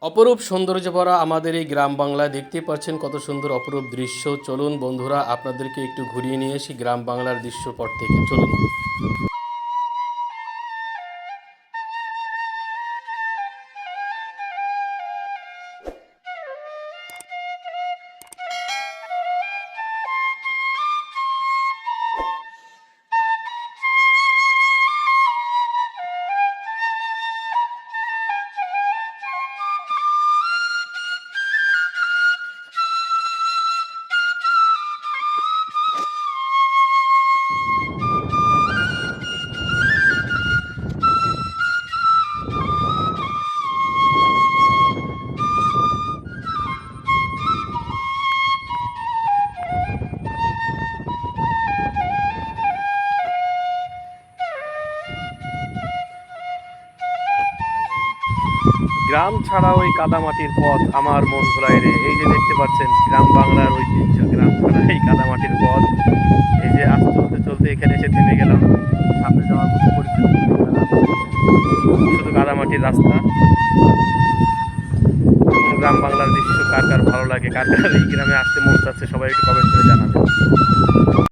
অপরূপ সৌন্দর্য ভরা আমাদের এই গ্রাম বাংলায় দেখতে পাচ্ছেন কত সুন্দর অপরূপ দৃশ্য। চলুন বন্ধুরা, আপনাদেরকে একটু ঘুরিয়ে নিয়ে আসি গ্রাম বাংলার দৃশ্যপট থেকে। চলুন। গ্রাম ছাড়া ওই কাদামাটির পথ আমার মন ভোলায় রে। এই যে দেখতে পাচ্ছেন গ্রাম বাংলার ঐতিহ্য, গ্রাম ছাড়া এই কাদামাটির পথ। এই যে আজ চলতে চলতে এখানে এসে থেমে গেলাম, সামনে যাওয়ার মতো পরিস্থিতি দেখতে পেলাম। শুধু কাদামাটির রাস্তা। এমন গ্রাম বাংলার দৃশ্য কার কার ভালো লাগে, কার কার এই গ্রামে আসতে মন চাচ্ছে, সবাই একটু কমেন্ট করে জানাবেন।